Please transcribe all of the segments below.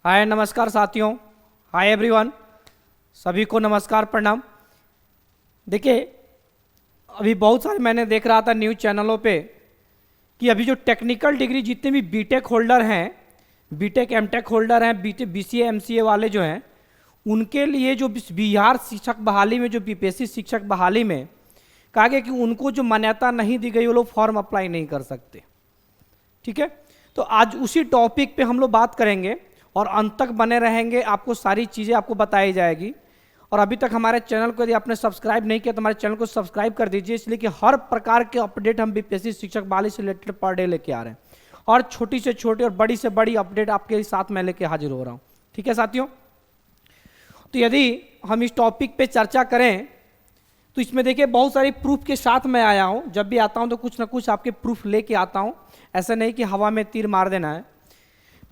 हाय नमस्कार साथियों। Hi everyone, सभी को नमस्कार प्रणाम। देखिए, अभी बहुत सारे मैंने देख रहा था न्यूज़ चैनलों पे कि अभी जो टेक्निकल डिग्री जितने भी बीटेक होल्डर हैं, बीटेक एमटेक होल्डर हैं, बीसीए एमसीए वाले जो हैं, उनके लिए जो बिहार शिक्षक बहाली में, जो बीपीएससी शिक्षक बहाली में कहा गया कि उनको जो मान्यता नहीं दी गई वो लोग फॉर्म अप्लाई नहीं कर सकते। ठीक है, तो आज उसी टॉपिक पे हम लोग बात करेंगे और अंत तक बने रहेंगे, आपको सारी चीज़ें आपको बताई जाएगी। और अभी तक हमारे चैनल को यदि आपने सब्सक्राइब नहीं किया तो हमारे चैनल को सब्सक्राइब कर दीजिए, इसलिए कि हर प्रकार के अपडेट हम बीपीएससी शिक्षक बहाली से रिलेटेड पर डे लेके आ रहे हैं और छोटी से छोटी और बड़ी से बड़ी अपडेट आपके साथ मैं लेके हाजिर हो रहा हूँ। ठीक है साथियों, तो यदि हम इस टॉपिक पे चर्चा करें तो इसमें देखिए बहुत सारी प्रूफ के साथ मैं आया हूँ। जब भी आता हूँ तो कुछ ना कुछ आपके प्रूफ लेके आता हूँ, ऐसा नहीं कि हवा में तीर मार देना है।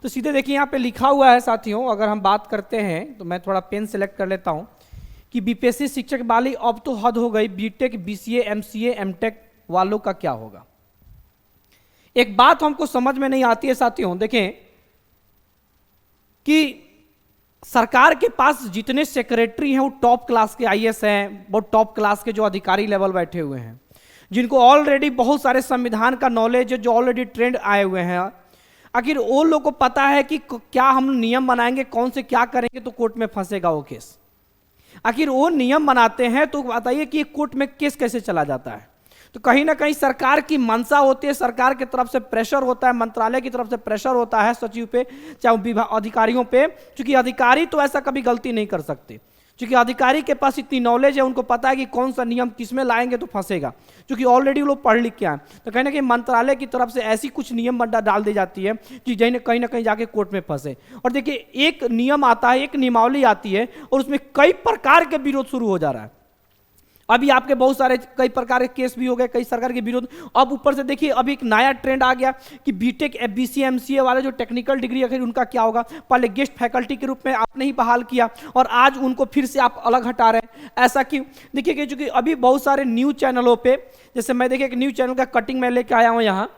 तो सीधे देखिए यहाँ पे लिखा हुआ है साथियों, अगर हम बात करते हैं तो मैं थोड़ा पेन सेलेक्ट कर लेता हूँ कि बीपीएससी शिक्षक बहाली अब तो हद हो गई, बीटेक बीसीए एमसीए एमटेक वालों का क्या होगा। एक बात हमको समझ में नहीं आती है साथियों, देखें कि सरकार के पास जितने सेक्रेटरी हैं वो टॉप क्लास के आईएएस हैं, बहुत टॉप क्लास के जो अधिकारी लेवल बैठे हुए हैं, जिनको ऑलरेडी बहुत सारे संविधान का नॉलेज है, जो ऑलरेडी ट्रेंड आए हुए हैं। आखिर वो लोग को पता है कि क्या हम नियम बनाएंगे, कौन से क्या करेंगे तो कोर्ट में फंसेगा वो केस। आखिर वो नियम बनाते हैं तो बताइए कि कोर्ट में केस कैसे चला जाता है। तो कहीं ना कहीं सरकार की मंशा होती है, सरकार की तरफ से प्रेशर होता है, मंत्रालय की तरफ से प्रेशर होता है सचिव पे, चाहे अधिकारियों पे, क्योंकि अधिकारी तो ऐसा कभी गलती नहीं कर सकते, क्योंकि अधिकारी के पास इतनी नॉलेज है, उनको पता है कि कौन सा नियम किस में लाएंगे तो फंसेगा, क्योंकि ऑलरेडी वो लोग पढ़ लिख के आए। तो कहीं ना कहीं मंत्रालय की तरफ से ऐसी कुछ नियम डाल दी जाती है कि कहीं ना कहीं जाके कोर्ट में फंसे। और देखिए, एक नियम आता है, एक नियमावली आती है और उसमें कई प्रकार के विरोध शुरू हो जा रहा है। अभी आपके बहुत सारे कई प्रकार के केस भी हो गए, कई सरकार के विरोध। अब ऊपर से देखिए अभी एक नया ट्रेंड आ गया कि बीटेक बीसीए एमसीए वाले जो टेक्निकल डिग्री आखिर उनका क्या होगा। पहले गेस्ट फैकल्टी के रूप में आपने ही बहाल किया और आज उनको फिर से आप अलग हटा रहे हैं, ऐसा क्यों। देखिए कि चूंकि अभी बहुत सारे न्यूज चैनलों पे, जैसे मैं देखिए एक न्यूज चैनल का कटिंग मैं लेके आया हूँ यहाँ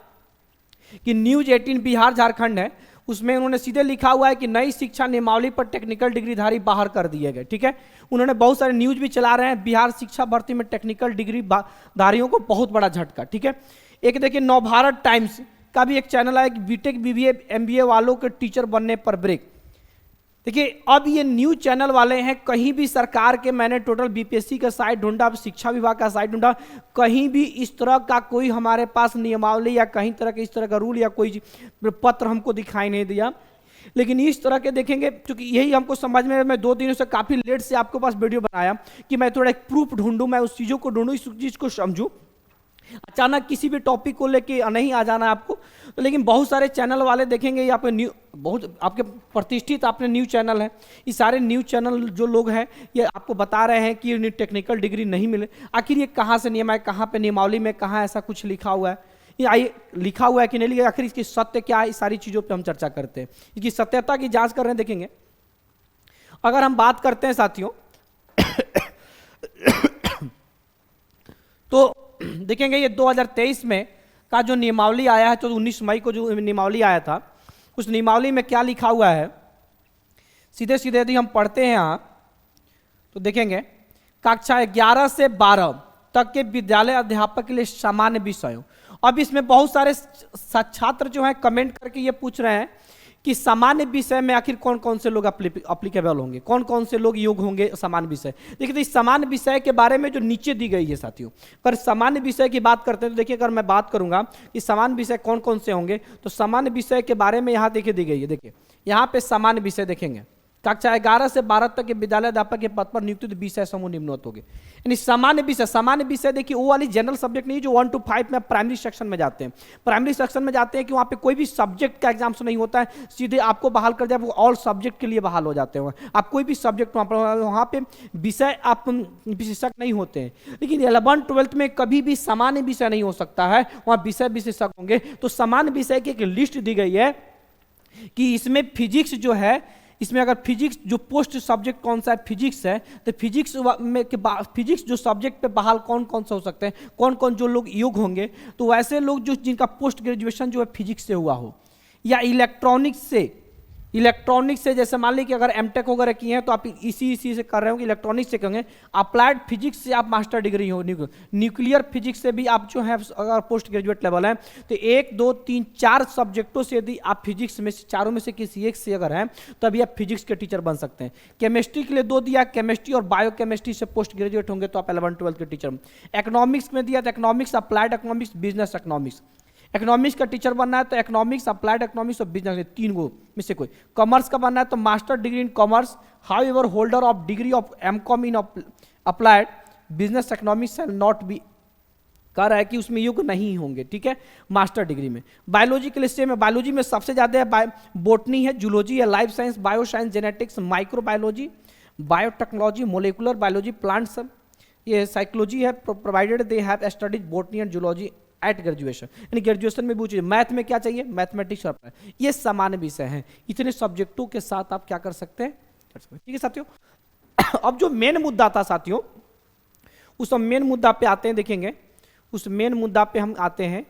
कि न्यूज 18 बिहार झारखंड है, उसमें उन्होंने सीधे लिखा हुआ है कि नई शिक्षा नियमावली पर टेक्निकल डिग्रीधारी बाहर कर दिए गए। ठीक है, उन्होंने बहुत सारे न्यूज भी चला रहे हैं, बिहार शिक्षा भर्ती में टेक्निकल डिग्री धारियों को बहुत बड़ा झटका। ठीक है, एक देखिए नवभारत टाइम्स का भी एक चैनल है कि बीटेक बीबीए एमबीए वालों के टीचर बनने पर ब्रेक। देखिए, अब ये न्यूज चैनल वाले हैं, कहीं भी सरकार के, मैंने टोटल बीपीएससी का साइट ढूंढा, शिक्षा विभाग का साइट ढूंढा, कहीं भी इस तरह का कोई हमारे पास नियमावली या कहीं तरह के इस तरह का रूल या कोई पत्र हमको दिखाई नहीं दिया। लेकिन इस तरह के देखेंगे, क्योंकि यही हमको समझ में, मैं 2 दिनों से काफ़ी लेट से आपके पास वीडियो बनाया कि मैं थोड़ा एक प्रूफ ढूंढूं, मैं उस चीज़ों को ढूंढूं, इस चीज़ को समझूं। अचानक किसी भी टॉपिक को लेके नहीं आ जाना आपको। तो लेकिन बहुत सारे चैनल वाले देखेंगे, ये आपके बहुत आपके प्रतिष्ठित आपने न्यूज़ चैनल है, ये सारे न्यूज़ चैनल जो लोग हैं ये आपको बता रहे हैं कि टेक्निकल डिग्री नहीं मिले। आखिर ये कहाँ से नियम है, कहाँ पे नियमावली में कहाँ ऐसा कुछ लिखा हुआ है, ये लिखा हुआ है कि नहीं लिखा, आखिर इसकी सत्य क्या है, इस सारी चीज़ों पर हम चर्चा करते हैं, इसकी सत्यता की जाँच कर रहे हैं। देखेंगे, अगर हम बात करते हैं साथियों तो देखेंगे ये 2023 में का जो नियमावली आया है, तो 19 मई को जो नियमावली आया था, उस नियमावली में क्या लिखा हुआ है, सीधे सीधे यदि हम पढ़ते हैं यहाँ तो देखेंगे कक्षा 11 से 12 तक के विद्यालय अध्यापक के लिए सामान्य विषयों। अब इसमें बहुत सारे छात्र जो हैं कमेंट करके ये पूछ रहे हैं कि सामान्य विषय में आखिर कौन कौन से लोग अप्लीकेबल होंगे, कौन कौन से लोग योग्य होंगे सामान्य विषय। देखिए, तो इस सामान्य विषय के बारे में जो नीचे दी गई है साथियों, अगर सामान्य विषय की बात करते हैं तो देखिए, अगर मैं बात करूंगा कि सामान्य विषय कौन कौन से होंगे, तो सामान्य विषय के बारे में यहाँ देखिए दी गई है। देखिए यहाँ पे सामान्य विषय देखेंगे, कक्षा 11 से 12 तक के विद्यालय अध्यापक के पद पर नियुक्त विषय समूह निम्नवत होंगे। यानी सामान्य विषय देखिए वो वाली जनरल सब्जेक्ट नहीं जो 1 to 5 में प्राइमरी सेक्शन में जाते हैं। प्राइमरी सेक्शन में जाते हैं कि वहाँ पे कोई भी सब्जेक्ट का एग्जाम नहीं होता है, सीधे आपको बहाल कर दिया, वो ऑल सब्जेक्ट के लिए बहाल हो जाते हैं। आप कोई भी सब्जेक्ट वहाँ पे विषय आप विशेषज्ञ नहीं होते हैं। लेकिन 11th 12th में कभी भी सामान्य विषय नहीं हो सकता है, वहाँ विषय विशेषज्ञ होंगे। तो सामान्य विषय की एक लिस्ट दी गई है कि इसमें फिजिक्स जो है, इसमें अगर फिजिक्स जो पोस्ट सब्जेक्ट कौन सा है, फिजिक्स है, तो फिजिक्स में के फिजिक्स जो सब्जेक्ट पे बहाल कौन कौन से हो सकते हैं, कौन कौन जो लोग योग्य होंगे, तो वैसे लोग जो जिनका पोस्ट ग्रेजुएशन जो है फिजिक्स से हुआ हो या इलेक्ट्रॉनिक्स से इलेक्ट्रॉनिक्स से, जैसे मान लीजिए कि अगर एमटेक वगैरह किए हैं तो आप इसी से कर रहे हो कि इलेक्ट्रॉनिक्स से करेंगे। अप्लाइड फिजिक्स से आप मास्टर डिग्री हो, न्यूक्लियर फिजिक्स से भी आप जो है अगर पोस्ट ग्रेजुएट लेवल है तो 1 2 3 4 सब्जेक्टों से यदि आप फिजिक्स में से चारों में से किसी एक से अगर हैं तो अभी आप फिजिक्स के टीचर बन सकते हैं। केमिस्ट्री के लिए 2 दिया, केमिस्ट्री और बायोकेमिस्ट्री से पोस्ट ग्रेजुएट होंगे तो आप 11th-12th के टीचर। इकोनॉमिक्स में दिया तो economics, applied economics, business economics. Economics का टीचर बनना है तो इकोनॉमिक्स, अप्लाइड इकोनॉमिक्स और बिजनेस, 3 गो में से कोई। कॉमर्स का बनना है तो master degree in commerce, however holder of degree of MCom in applied business economics shall not be, कह रहा है कि उसमें योग्य नहीं होंगे, ठीक है, मास्टर डिग्री में। बायोलॉजी के लिए सेम है, बायोलॉजी में सबसे ज्यादा है बोटनी है, जूलॉजी है, life science, bio science, genetics, microbiology, biotechnology, molecular biology, plants, ये साइकोलॉजी है, provided they have studied botany and zoology at graduation, यानी ग्रेजुएशन में भी चाहिए। मैथ में क्या चाहिए, मैथमेटिक्स और ये सामान्य विषय हैं। इतने सब्जेक्टों के साथ आप क्या कर सकते हैं, ठीक है साथियों। अब जो मेन मुद्दा था साथियों, उस मेन मुद्दा पे आते हैं, देखेंगे उस मेन मुद्दा पे हम आते हैं।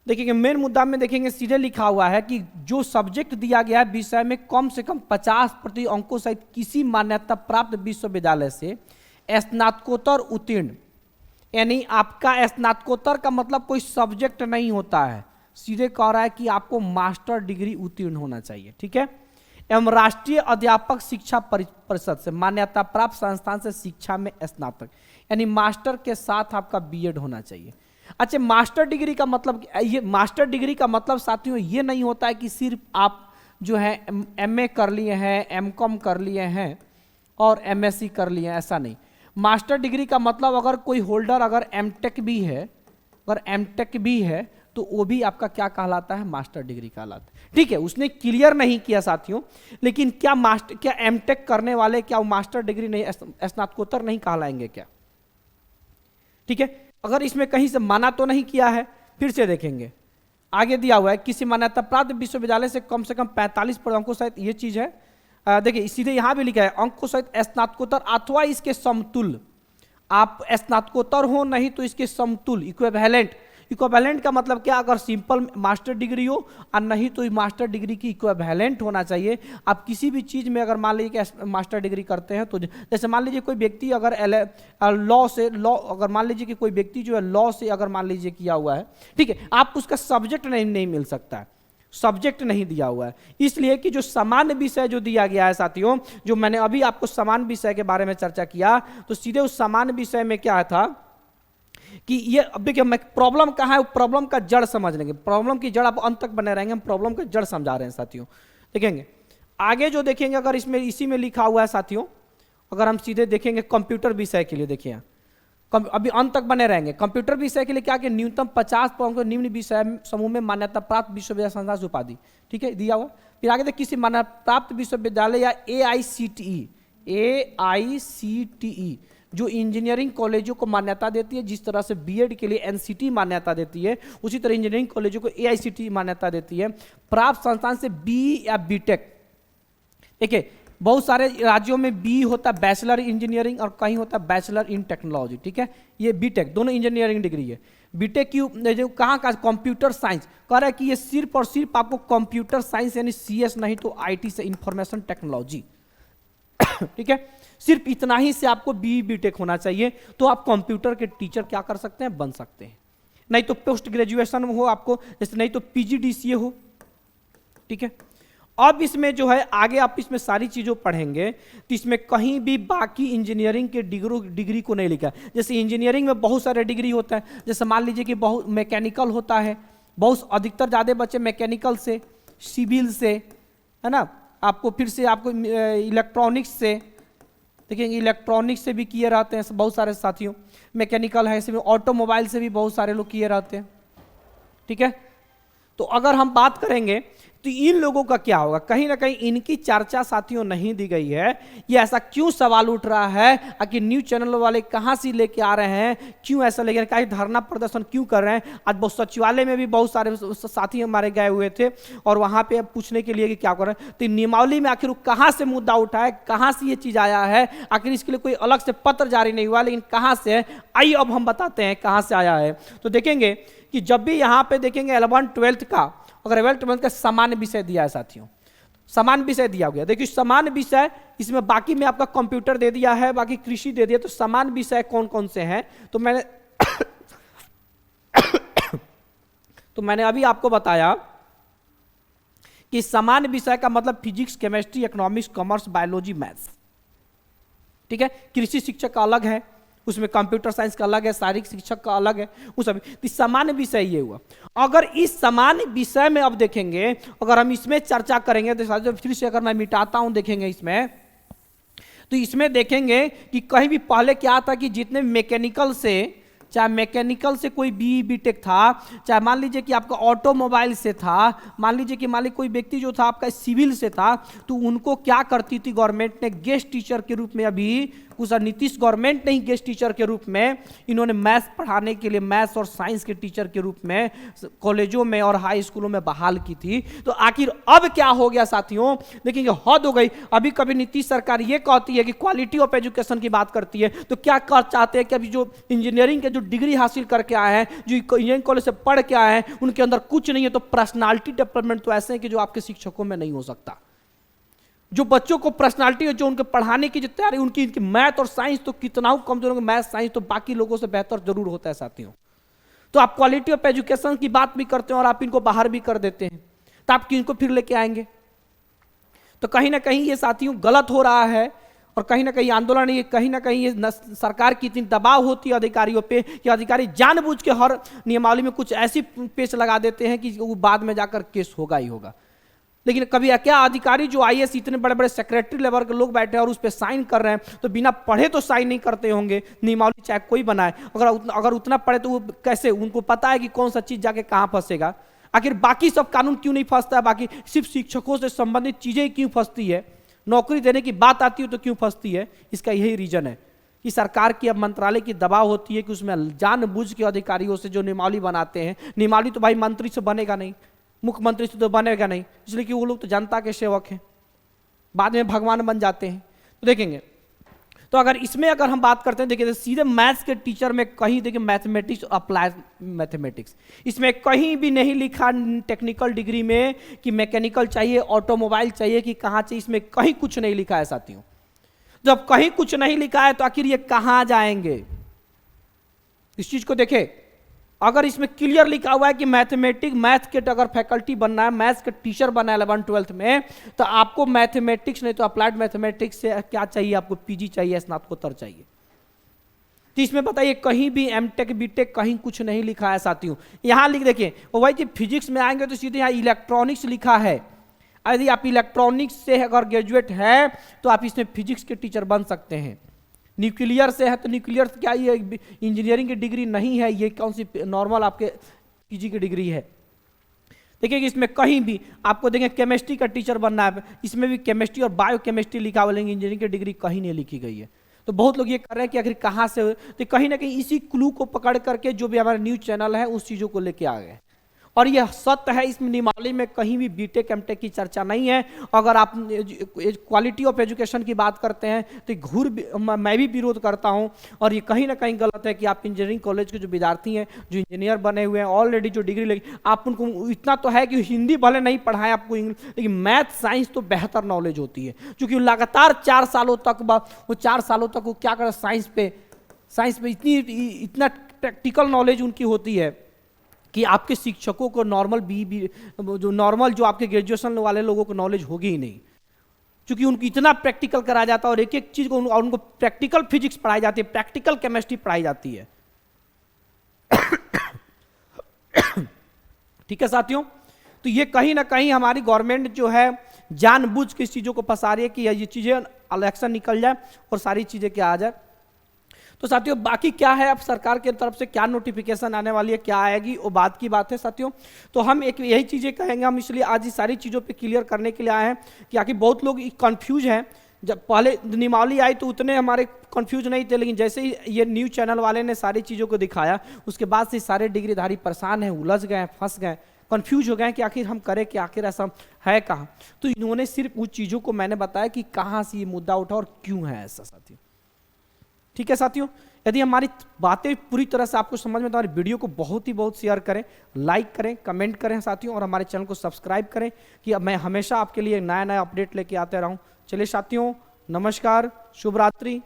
देखेंगे मेन मुद्दा में देखेंगे सीधे लिखा हुआ है कि जो सब्जेक्ट दिया गया है विषय में कम से कम 50% अंकों सहित किसी मान्यता प्राप्त विश्वविद्यालय से स्नातकोत्तर उत्तीर्ण, यानी आपका स्नातकोत्तर का मतलब कोई सब्जेक्ट नहीं होता है, सीधे कह रहा है कि आपको मास्टर डिग्री उत्तीर्ण होना चाहिए, ठीक है, एवं राष्ट्रीय अध्यापक शिक्षा परिषद से मान्यता प्राप्त संस्थान से शिक्षा में स्नातक, यानी मास्टर के साथ आपका बीएड होना चाहिए। अच्छा, मास्टर डिग्री का मतलब, ये मास्टर डिग्री का मतलब साथियों ये नहीं होता है कि सिर्फ आप जो है एमए कर लिए हैं, एमकॉम कर लिए हैं और एमएससी कर लिए हैं, ऐसा नहीं। मास्टर डिग्री का मतलब अगर कोई होल्डर अगर एमटेक भी है, अगर एमटेक भी है तो वो भी आपका क्या कहलाता है, मास्टर डिग्री कहलाता है, ठीक है। उसने क्लियर नहीं किया साथियों, लेकिन क्या एमटेक करने वाले क्या वो मास्टर डिग्री नहीं, स्नातकोत्तर नहीं कहलाएंगे क्या, ठीक है। अगर इसमें कहीं से माना तो नहीं किया है, फिर से देखेंगे आगे दिया हुआ है किसी मान्यता प्राप्त विश्वविद्यालय से कम 45% अंकों सहित, ये चीज है, देखिए सीधे यहां भी लिखा है अंकों सहित स्नातकोत्तर अथवा इसके समतुल्य, आप स्नातकोत्तर हो नहीं तो इसके समतुल्य, इक्विवेलेंट। इक्विवेलेंट का मतलब क्या, अगर सिंपल मास्टर डिग्री हो और नहीं तो मास्टर डिग्री की इक्विवेलेंट होना चाहिए। आप किसी भी चीज में अगर मान लीजिए कि मास्टर डिग्री करते हैं तो जैसे मान लीजिए कोई व्यक्ति अगर लॉ अगर मान लीजिए कि कोई व्यक्ति जो है लॉ से अगर मान लीजिए किया हुआ है, ठीक है, आप उसका सब्जेक्ट नहीं मिल सकता है, सब्जेक्ट नहीं दिया हुआ है, इसलिए कि जो सामान्य विषय जो दिया गया है साथियों, जो मैंने अभी आपको सामान्य विषय के बारे में चर्चा किया, तो सीधे उस सामान्य विषय में क्या था कि ये, अब देखिए मैं प्रॉब्लम कहाँ है, प्रॉब्लम का जड़ समझ लेंगे, प्रॉब्लम की जड़ आप अंत तक बने रहेंगे, हम प्रॉब्लम का जड़ समझा रहे हैं साथियों। देखेंगे आगे जो देखेंगे, अगर इसमें इसी में लिखा हुआ है साथियों, अगर हम सीधे देखेंगे कंप्यूटर विषय के लिए, देखिए अभी अंत तक बने रहेंगे। कंप्यूटर विषय के लिए क्या कि न्यूनतम 50% निम्न विषय समूह में मान्यता प्राप्त विश्वविद्यालय संस्थान से उपाधि, ठीक है, दिया हुआ। फिर आगे किसी मान्यता प्राप्त विश्वविद्यालय या AICTE जो इंजीनियरिंग कॉलेजों को मान्यता देती है, जिस तरह से बीएड के लिए एनसीटी मान्यता देती है, उसी तरह इंजीनियरिंग कॉलेजों को AICTE मान्यता देती है। प्राप्त संस्थान से बी या बीटेक, देखिए बहुत सारे राज्यों में बी होता है बैचलर इंजीनियरिंग और कहीं होता है बैचलर इन टेक्नोलॉजी, ठीक है, ये बीटेक दोनों इंजीनियरिंग डिग्री है। बीटेक की जो कहाँ का, कंप्यूटर साइंस, कह रहा है कि ये सिर्फ और सिर्फ आपको कंप्यूटर साइंस यानी CS नहीं तो IT से इंफॉर्मेशन टेक्नोलॉजी, ठीक है, सिर्फ इतना ही से आपको बीटेक होना चाहिए, तो आप कंप्यूटर के टीचर क्या कर सकते हैं, बन सकते हैं। नहीं तो पोस्ट ग्रेजुएशन हो आपको, जैसे नहीं तो PGDCA हो, ठीक है। अब इसमें जो है आगे आप इसमें सारी चीजों पढ़ेंगे तो इसमें कहीं भी बाकी इंजीनियरिंग के डिग्री को नहीं लिखा। जैसे इंजीनियरिंग में बहुत सारे डिग्री होता है, जैसे मान लीजिए कि बहुत मैकेनिकल होता है, बहुत अधिकतर ज़्यादा बच्चे मैकेनिकल से, सिविल से, है ना, आपको फिर से आपको इलेक्ट्रॉनिक्स से, देखिए इलेक्ट्रॉनिक्स से भी किए रहते हैं बहुत सारे साथियों, मैकेनिकल है, इसमें ऑटोमोबाइल से भी बहुत सारे लोग किए रहते हैं, ठीक है। तो अगर हम बात करेंगे तो इन लोगों का क्या होगा, कहीं ना कहीं इनकी चर्चा साथियों नहीं दी गई है। ये ऐसा क्यों सवाल उठ रहा है कि न्यूज चैनल वाले कहां से लेके आ रहे हैं, क्यों ऐसा लेके कहीं धरना प्रदर्शन क्यों कर रहे हैं। आज बहुत सचिवालय में भी बहुत सारे साथी हमारे गए हुए थे और वहां पे पूछने के लिए कि क्या कर रहे हैं, तो नियमावली में आखिर कहां से मुद्दा उठा है, कहां से ये चीज आया है, आखिर इसके लिए कोई अलग से पत्र जारी नहीं हुआ, लेकिन कहां से है, आइए अब हम बताते हैं कहां से आया है। तो देखेंगे कि जब भी यहाँ पे देखेंगे 11th-12th का अगर 12th का सामान्य विषय दिया है साथियों, समान विषय दिया गया, देखिए समान विषय इसमें बाकी में आपका कंप्यूटर दे दिया है, बाकी कृषि दे दिया, तो समान विषय कौन कौन से हैं, तो मैंने अभी आपको बताया कि समान विषय का मतलब physics, chemistry, economics, commerce, biology, maths, ठीक है। कृषि शिक्षक का अलग है, उसमें कंप्यूटर साइंस का अलग है, शारीरिक शिक्षक का अलग है, उस सभी समान विषय ये हुआ। अगर इस समान विषय में अब देखेंगे, अगर हम इसमें चर्चा करेंगे तो फिर से अगर मैं मिटाता हूं देखेंगे इसमें, तो इसमें देखेंगे कि कहीं भी पहले क्या था कि जितने मैकेनिकल से, चाहे मैकेनिकल से कोई बीटेक था, चाहे मान लीजिए कि आपका ऑटोमोबाइल से था, मान लीजिए कि कोई व्यक्ति जो था आपका सिविल से था, तो उनको क्या करती थी गवर्नमेंट ने गेस्ट टीचर के रूप में, अभी उस नीतीश गवर्नमेंट ने ही गेस्ट टीचर के रूप में इन्होंने मैथ्स पढ़ाने के लिए, मैथ्स और साइंस के टीचर के रूप में कॉलेजों में और हाई स्कूलों में बहाल की थी। तो आखिर अब क्या हो गया साथियों, देखेंगे हद हो गई। अभी कभी नीतीश सरकार ये कहती है कि क्वालिटी ऑफ एजुकेशन की बात करती है, तो क्या कर चाहते हैं कि अभी जो इंजीनियरिंग के जो डिग्री हासिल करके आए हैं, जो इंजीनियरिंग कॉलेज से पढ़ के आए हैं, उनके अंदर कुछ नहीं है, तो पर्सनालिटी डेवलपमेंट तो ऐसे है कि जो आपके शिक्षकों में नहीं हो सकता। जो बच्चों को पर्सनालिटी है, जो उनके पढ़ाने की जो तैयारी, उनकी मैथ और साइंस तो कितना कमजोर होगा, मैथ साइंस तो बाकी लोगों से बेहतर जरूर होता है साथियों। तो आप क्वालिटी ऑफ एजुकेशन की बात भी करते हैं और आप इनको बाहर भी कर देते हैं, तो आप किनको फिर लेके आएंगे? तो कहीं ना कहीं ये साथियों गलत हो रहा है, और कहीं ना कहीं आंदोलन, ये कहीं ना कहीं ये सरकार की इतनी दबाव होती है अधिकारियों पे कि अधिकारी जानबूझ के हर नियमावली में कुछ ऐसी पेच लगा देते हैं कि वो बाद में जाकर केस होगा ही होगा। लेकिन कभी क्या अधिकारी जो आईएएस इतने बड़े बड़े सेक्रेटरी लेवल के लोग बैठे हैं और उस पर साइन कर रहे हैं, तो बिना पढ़े तो साइन नहीं करते होंगे नियमावली, चाहे कोई बनाए। अगर उतना पढ़े तो वो कैसे, उनको पता है कि कौन सा चीज जाके कहां फंसेगा। आखिर बाकी सब कानून क्यों नहीं फंसता है, बाकी सिर्फ शिक्षकों से संबंधित चीजें क्यों फंसती है, नौकरी देने की बात आती है तो क्यों फंसती है? इसका यही रीजन है कि सरकार की अब मंत्रालय की दबाव होती है कि उसमें जानबूझ के अधिकारियों से जो नियमावली बनाते हैं, नियमावली तो भाई मंत्री से बनेगा नहीं, मुख्यमंत्री से तो बनेगा नहीं, इसलिए कि वो लोग तो जनता के सेवक हैं, बाद में भगवान बन जाते हैं। तो देखेंगे, तो अगर इसमें अगर हम बात करते हैं, देखिए सीधे मैथ्स के टीचर में कहीं देखिए मैथमेटिक्स, अप्लाइड मैथमेटिक्स, इसमें कहीं भी नहीं लिखा टेक्निकल डिग्री में कि मैकेनिकल चाहिए, ऑटोमोबाइल चाहिए कि कहाँ चाहिए, इसमें कहीं कुछ नहीं लिखा है साथियों। जब कहीं कुछ नहीं लिखा है तो आखिर ये कहाँ जाएंगे? इस चीज को देखें, अगर इसमें क्लियर लिखा हुआ है कि मैथमेटिक्स, मैथ के अगर फैकल्टी बनना है, मैथ्स के टीचर बनना है 11th-12th में, तो आपको मैथमेटिक्स नहीं तो अप्लाइड मैथमेटिक्स से क्या चाहिए, आपको पीजी चाहिए, स्नातकोत्तर चाहिए। तो इसमें बताइए कहीं भी एमटेक बीटेक कहीं कुछ नहीं लिखा है साथियों। यहां लिख देखिए, वही कि फिजिक्स में आएंगे तो सीधे यहाँ इलेक्ट्रॉनिक्स लिखा है। यदि आप इलेक्ट्रॉनिक्स से अगर ग्रेजुएट है तो आप इसमें फिजिक्स के टीचर बन सकते हैं। न्यूक्लियर से है तो न्यूक्लियर क्या ये इंजीनियरिंग की डिग्री नहीं है, ये कौन सी नॉर्मल आपके पीजी की डिग्री है। देखिए कि इसमें कहीं भी आपको देखें केमिस्ट्री का टीचर बनना है, इसमें भी केमिस्ट्री और बायोकेमिस्ट्री लिखा हुआ, लेकिन इंजीनियरिंग की डिग्री कहीं नहीं लिखी गई है। तो बहुत लोग ये कर रहे हैं कि आखिर कहाँ से, तो कहीं ना कहीं इसी क्लू को पकड़ करके जो भी हमारा न्यूज चैनल है उस चीज़ों को लेके आ गए। और यह सत्य है, इसमें नियमावली में कहीं भी बीटेक एमटेक की चर्चा नहीं है। अगर आप क्वालिटी ऑफ एजुकेशन की बात करते हैं तो मैं भी विरोध करता हूं, और ये कहीं ना कहीं गलत है कि आप इंजीनियरिंग कॉलेज के जो विद्यार्थी हैं, जो इंजीनियर बने हुए हैं, ऑलरेडी जो डिग्री लेगी, आप उनको इतना तो है कि हिंदी भले नहीं पढ़ाएं आपको, लेकिन मैथ साइंस तो बेहतर नॉलेज होती है, क्योंकि लगातार 4 सालों तक वो 4 सालों तक वो क्या कर साइंस पे इतना प्रैक्टिकल नॉलेज उनकी होती है कि आपके शिक्षकों को नॉर्मल जो आपके ग्रेजुएशन वाले लोगों को नॉलेज होगी ही नहीं, क्योंकि उनको इतना प्रैक्टिकल कराया जाता है और एक एक चीज को उनको प्रैक्टिकल फिजिक्स पढ़ाई जाती है, प्रैक्टिकल केमिस्ट्री पढ़ाई जाती है। ठीक है साथियों, तो ये कहीं ना कहीं हमारी गवर्नमेंट जो है जानबूझ के इस चीजों को फंसा रही है कि ये चीजें इलेक्शन निकल जाए और सारी चीजें क्या आ जाए। तो साथियों बाकी क्या है, अब सरकार की तरफ से क्या नोटिफिकेशन आने वाली है, क्या आएगी, वो बात की बात है साथियों। तो हम एक यही चीज़ें कहेंगे, हम इसलिए आज ये सारी चीज़ों पे क्लियर करने के लिए आए हैं कि आखिर बहुत लोग कंफ्यूज हैं। जब पहले नियमावली आई तो उतने हमारे कंफ्यूज नहीं थे, लेकिन जैसे ही ये न्यूज़ चैनल वाले ने सारी चीज़ों को दिखाया, उसके बाद से सारे डिग्रीधारी परेशान हैं, उलझ गए, फंस गए, कंफ्यूज हो गए कि आखिर हम करें कि आखिर ऐसा है कहाँ। तो इन्होंने सिर्फ उस चीज़ों को मैंने बताया कि कहाँ से ये मुद्दा उठा और क्यों है ऐसा साथियों। ठीक है साथियों, यदि हमारी बातें पूरी तरह से आपको समझ में तो हमारी वीडियो को बहुत शेयर करें, लाइक करें, कमेंट करें साथियों, और हमारे चैनल को सब्सक्राइब करें कि मैं हमेशा आपके लिए नया अपडेट लेके आते रहूं। चलिए साथियों, नमस्कार, शुभ रात्रि।